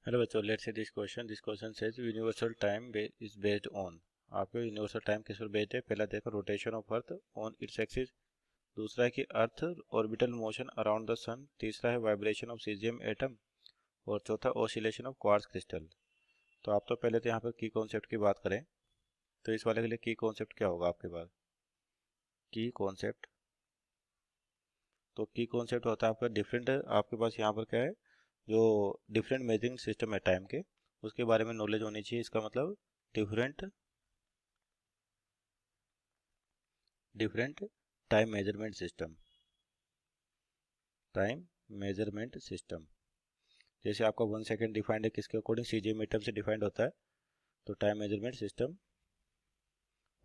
Hello बच्चों, let's see this question. This question says universal time is based on. आपको universal time किस पर based है? पहला देखो, rotation of earth on its axis. दूसरा है कि अर्थ ऑर्बिटल मोशन अराउंड द सन। तीसरा है वाइब्रेशन ऑफ सीजियम एटम। और चौथा ऑसिलेशन ऑफ क्वार्ट्ज क्रिस्टल। तो आप तो पहले तो यहाँ पर की कॉन्सेप्ट की बात करें तो इस वाले के लिए की कॉन्सेप्ट क्या होगा आपके पास? की कॉन्सेप्ट, तो की कॉन्सेप्ट होता है आपका डिफरेंट। आपके पास यहाँ पर क्या है, जो डिफरेंट मेजरिंग सिस्टम है टाइम के, उसके बारे में नॉलेज होनी चाहिए। इसका मतलब different different time measurement system. Time measurement system जैसे आपका 1 सेकेंड डिफाइंड है किसके अकॉर्डिंग? सीजीएम मीटर से डिफाइंड होता है। तो टाइम मेजरमेंट सिस्टम।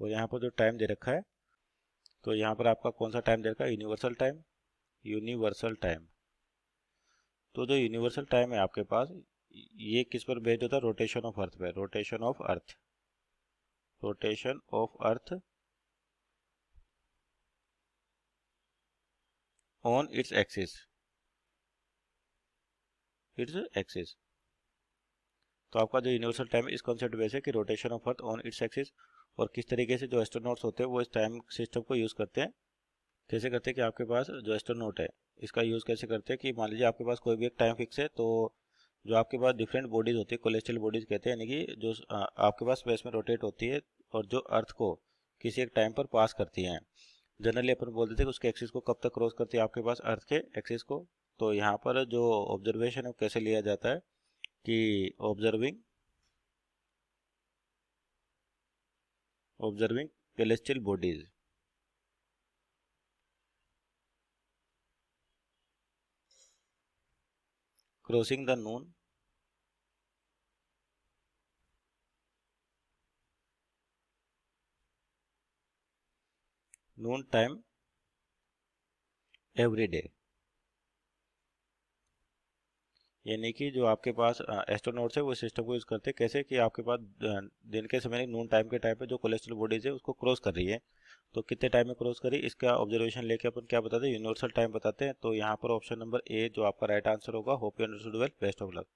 और यहाँ पर जो टाइम दे रखा है, तो यहाँ पर आपका कौन सा टाइम दे रखा है? Universal time. Universal time. तो जो यूनिवर्सल टाइम है आपके पास, ये किस पर बेस्ड होता है? रोटेशन ऑफ अर्थ पे। Rotation of earth, rotation of earth on its axis, its axis. तो आपका जो यूनिवर्सल टाइम है इस कॉन्सेप्ट बेस है कि rotation of earth on its axis. और किस तरीके से जो एस्ट्रोनॉट्स होते हैं वो इस टाइम सिस्टम को यूज़ करते हैं। कैसे करते हैं कि आपके पास जो एस्ट्रोनॉट है, इसका यूज़ कैसे करते हैं कि मान लीजिए आपके पास कोई भी एक टाइम फिक्स है, तो जो आपके पास डिफरेंट बॉडीज होती है, कोलेस्ट्रल बॉडीज कहते हैं, यानी कि जो आपके पास स्पेस में रोटेट होती है और जो अर्थ को किसी एक टाइम पर पास करती हैं। जनरली अपन बोल देते हैं कि उसके एक्सिस को कब तक क्रॉस करती है आपके पास अर्थ के एक्सिस को। तो यहाँ पर जो ऑब्जर्वेशन है कैसे लिया जाता है कि observing celestial bodies crossing the noon time every day। यानी कि जो आपके पास एस्ट्रोनॉट्स है वो सिस्टम को यूज़ करते हैं कैसे कि आपके पास दिन के समय नून टाइम के टाइम पे जो कोलेस्ट्रल बॉडीज है उसको क्रॉस कर रही है। तो कितने टाइम में क्रॉस करी, इसका ऑब्जर्वेशन लेके अपन क्या बताते हैं? यूनिवर्सल टाइम बताते हैं। तो यहाँ पर ऑप्शन नंबर ए जो आपका राइट आंसर होगा। Hope you understood well. Best of luck.